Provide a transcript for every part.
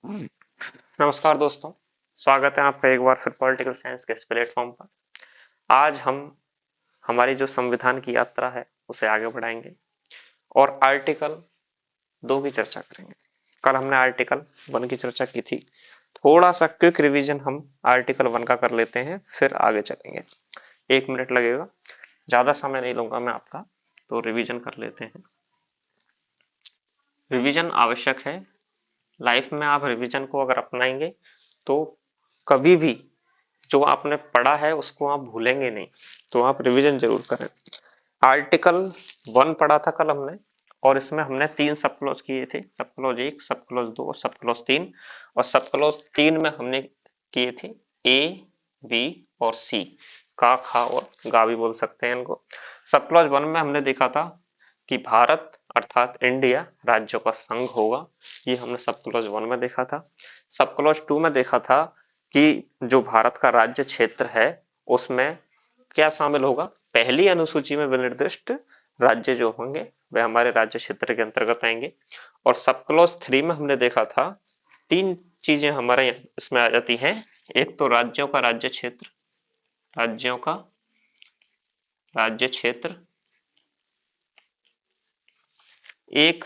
नमस्कार दोस्तों, स्वागत है आपका एक बार फिर पॉलिटिकल साइंस के इस प्लेटफॉर्म पर। आज हम हमारी जो संविधान की यात्रा है उसे आगे बढ़ाएंगे और आर्टिकल 2 की चर्चा करेंगे। कल हमने आर्टिकल 1 की चर्चा की थी। थोड़ा सा क्विक रिवीजन हम आर्टिकल 1 का कर लेते हैं, फिर आगे चलेंगे। 1 मिनट लगेगा, ज्यादा समय नहीं लूंगा मैं आपका, तो रिवीजन कर लेते हैं। रिवीजन आवश्यक है। लाइफ में आप रिवीजन को अगर अपनाएंगे तो कभी भी जो आपने पढ़ा है उसको आप भूलेंगे नहीं, तो आप रिवीजन जरूर करें। आर्टिकल 1 पढ़ा था कल हमने, और इसमें हमने 3 सब क्लॉज किए थे, सब क्लॉज 1, सब क्लॉज 2 और सब क्लॉज 3। और सब क्लॉज 3 में हमने किए थे ए, बी और सी, का, खा और गा भी बोल सकते हैं इनको। सब क्लॉज 1 में हमने देखा था कि भारत अर्थात इंडिया राज्यों का संघ होगा, ये हमने सब क्लॉज 1 में देखा था। सब क्लॉज 2 में देखा था कि जो भारत का राज्य क्षेत्र है उसमें क्या शामिल होगा, पहली अनुसूची में विनिर्दिष्ट राज्य जो होंगे वे हमारे राज्य क्षेत्र के अंतर्गत आएंगे। और सब क्लॉज 3 में हमने देखा था 3 चीजें हमारे इसमें आ जाती हैं। एक तो राज्यों का राज्य क्षेत्र, राज्यों का राज्य क्षेत्र। एक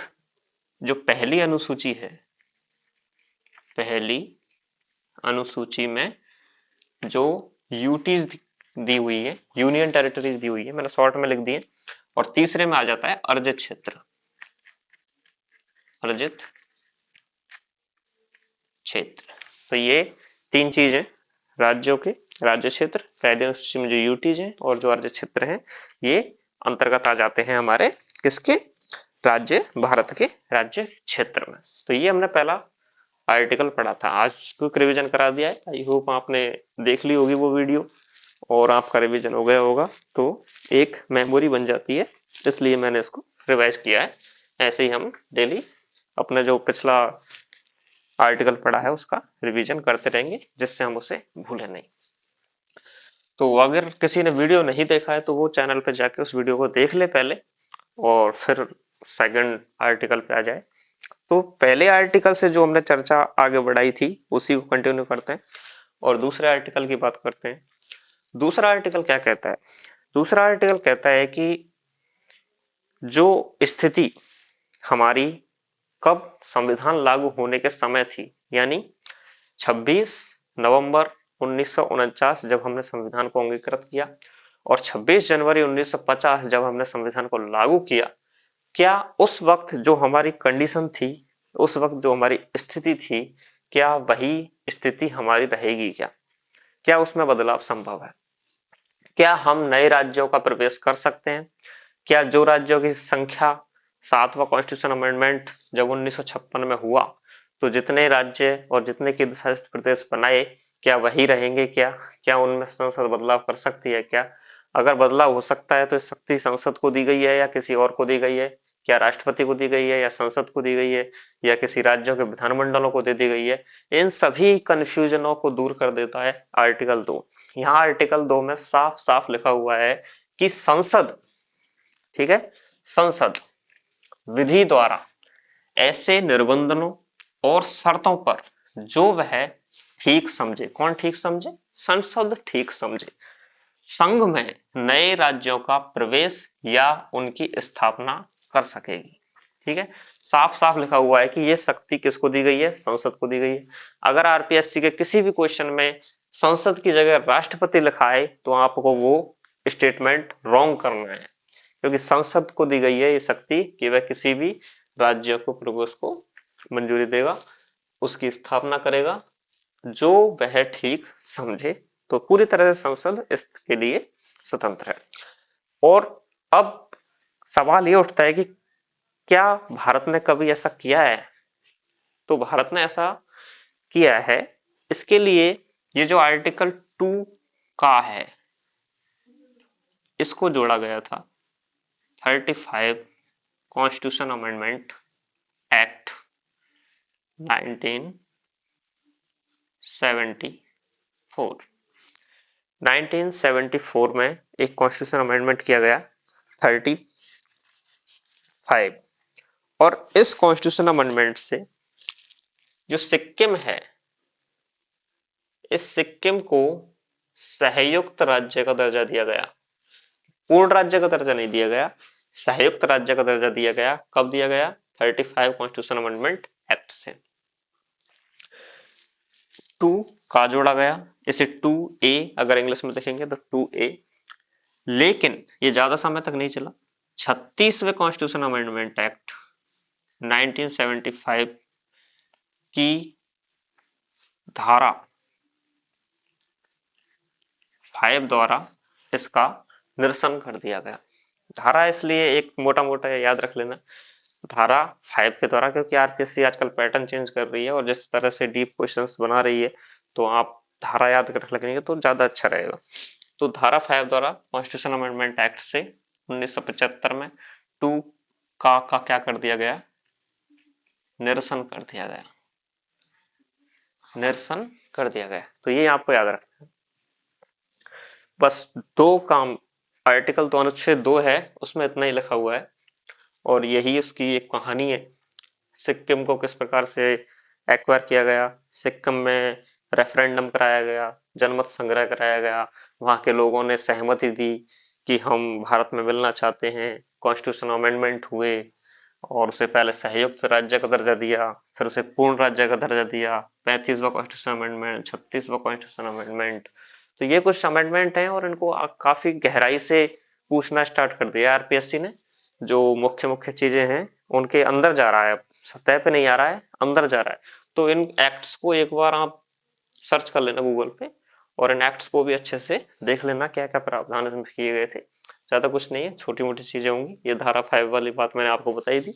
जो पहली अनुसूची है, पहली अनुसूची में जो यूटीज दी हुई है, यूनियन टेरिटरीज दी हुई है, मैंने शॉर्ट में लिख दिए। और तीसरे में आ जाता है अर्जित क्षेत्र, अर्जित क्षेत्र। तो ये 3 चीजें राज्यों के राज्य क्षेत्र, पहले अनुसूची में जो यूटीज है और जो अर्जित क्षेत्र हैं, ये अंतर्गत आ जाते हैं हमारे किसके, राज्य, भारत के राज्य क्षेत्र में। तो ये हमने पहला आर्टिकल पढ़ा था। आज क्विक रिवीजन करा दिया है, आई होप आपने देख ली होगी वो वीडियो और आपका रिवीजन हो गया होगा, तो एक मेमोरी बन जाती है, इसलिए मैंने इसको रिवाइज किया है। ऐसे ही हम डेली अपने जो पिछला आर्टिकल पढ़ा है उसका रिवीजन करते रहेंगे, जिससे हम उसे भूले नहीं। तो अगर किसी ने वीडियो नहीं देखा है तो वो चैनल पे जाके उस वीडियो को देख ले पहले, और फिर सेकंड आर्टिकल पे आ जाए। तो पहले आर्टिकल से जो हमने चर्चा आगे बढ़ाई थी उसी को कंटिन्यू करते हैं और दूसरे आर्टिकल की बात करते हैं। दूसरा आर्टिकल क्या कहता है? दूसरा आर्टिकल कहता है कि जो स्थिति हमारी कब संविधान लागू होने के समय थी, यानी 26 नवंबर 1949 जब हमने संविधान को अंगीकृत किया और 26 जनवरी 1950 जब हमने संविधान को लागू किया, क्या उस वक्त जो हमारी कंडीशन थी, उस वक्त जो हमारी स्थिति थी, क्या वही स्थिति हमारी रहेगी? क्या उसमें बदलाव संभव है? क्या हम नए राज्यों का प्रवेश कर सकते हैं? क्या जो राज्यों की संख्या 7वां कॉन्स्टिट्यूशन अमेंडमेंट जब 1956 में हुआ तो जितने राज्य और जितने केंद्र शासित प्रदेश बनाए, क्या वही रहेंगे? क्या उनमें संसद बदलाव कर सकती है? क्या अगर बदलाव हो सकता है तो इस शक्ति संसद को दी गई है या किसी और को दी गई है? क्या राष्ट्रपति को दी गई है या संसद को दी गई है या किसी राज्यों के विधानमंडलों को दे दी गई है? इन सभी कंफ्यूजनों को दूर कर देता है आर्टिकल 2। यहाँ आर्टिकल 2 में साफ साफ लिखा हुआ है कि संसद, ठीक है, संसद विधि द्वारा ऐसे निर्बंधों और शर्तों पर जो वह ठीक समझे, कौन ठीक समझे? संसद ठीक समझे, संघ में नए राज्यों का प्रवेश या उनकी स्थापना कर सकेगी। ठीक है, साफ साफ लिखा हुआ है कि ये शक्ति किसको दी गई है? संसद को दी गई है। अगर आरपीएससी के किसी भी क्वेश्चन में संसद की जगह राष्ट्रपति लिखा है तो आपको वो स्टेटमेंट रॉन्ग करना है, क्योंकि संसद को दी गई है ये शक्ति कि वह किसी भी राज्य को प्रवेश को मंजूरी देगा, उसकी स्थापना करेगा जो वह ठीक समझे। तो पूरी तरह से संसद इसके लिए स्वतंत्र है। और अब सवाल ये उठता है कि क्या भारत ने कभी ऐसा किया है? तो भारत ने ऐसा किया है। इसके लिए ये जो आर्टिकल 2 का है इसको जोड़ा गया था 35 कॉन्स्टिट्यूशन अमेंडमेंट एक्ट 1974। 1974 में एक कॉन्स्टिट्यूशन अमेंडमेंट किया गया 35, और इस कॉन्स्टिट्यूशन अमेंडमेंट से जो सिक्किम है, इस सिक्किम को संयुक्त राज्य का दर्जा दिया गया। पूर्ण राज्य का दर्जा नहीं दिया गया, संयुक्त राज्य का दर्जा दिया गया। कब दिया गया? 35 कॉन्स्टिट्यूशन अमेंडमेंट एक्ट से। 2 का जोड़ा गया, इसे 2A अगर इंग्लिश में देखेंगे तो 2A। लेकिन ये ज्यादा समय तक नहीं चला। 36वें कॉन्स्टिट्यूशन अमेंडमेंट एक्ट 1975 की धारा 5 द्वारा इसका निरसन कर दिया गया। धारा इसलिए एक मोटा मोटा याद रख लेना, धारा 5 के द्वारा, क्योंकि आरपीएससी आजकल पैटर्न चेंज कर रही है और जिस तरह से डीप क्वेश्चंस बना रही है, तो आप धारा याद रख लेंगे तो ज्यादा अच्छा रहेगा। तो धारा 5 द्वारा कॉन्स्टिट्यूशन अमेंडमेंट एक्ट से 1975 में 2 का क्या कर दिया गया? निरसन कर दिया गया, निरसन कर दिया गया। तो ये आपको याद रखना है। बस 2 काम, आर्टिकल तो अनुच्छेद 2 है, उसमें इतना ही लिखा हुआ है और यही उसकी एक कहानी है। सिक्किम को किस प्रकार से एक्वायर किया गया, सिक्किम में रेफरेंडम कराया गया, जनमत संग्रह कराया गया, वहां के लोगों ने सहमति दी कि हम भारत में मिलना चाहते हैं, कॉन्स्टिट्यूशन अमेंडमेंट हुए और उसे पहले संयुक्त राज्य का दर्जा दिया, फिर उसे पूर्ण राज्य का दर्जा दिया, 35वां कॉन्स्टिट्यूशन अमेंडमेंट, 36वां कॉन्स्टिट्यूशन अमेंडमेंट। तो ये कुछ अमेंडमेंट हैं और इनको काफी गहराई से पूछना स्टार्ट कर दिया आरपीएससी ने। जो मुख्य मुख्य चीजें हैं उनके अंदर जा रहा है, सतह पे नहीं आ रहा है, अंदर जा रहा है। तो इन एक्ट्स को एक बार आप सर्च कर लेना गूगल पे और इन एक्ट्स को भी अच्छे से देख लेना, क्या क्या प्रावधान इसमें किए गए थे। ज्यादा कुछ नहीं है, छोटी मोटी चीजें होंगी। ये धारा 5 वाली बात मैंने आपको बताई थी।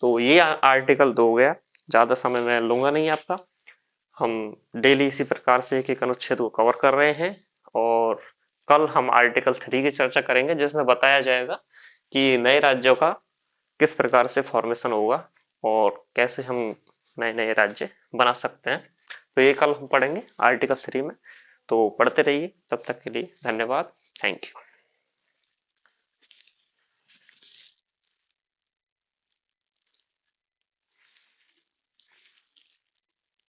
तो ये आर्टिकल 2 हो गया, ज्यादा समय मैं लूंगा नहीं आपका। हम डेली इसी प्रकार से एक एक अनुच्छेद को कवर कर रहे हैं और कल हम आर्टिकल 3 की चर्चा करेंगे, जिसमें बताया जाएगा कि नए राज्यों का किस प्रकार से फॉर्मेशन होगा और कैसे हम नए नए राज्य बना सकते हैं। तो ये कल हम पढ़ेंगे आर्टिकल 3 में। तो पढ़ते रहिए, तब तक के लिए धन्यवाद, थैंक यू।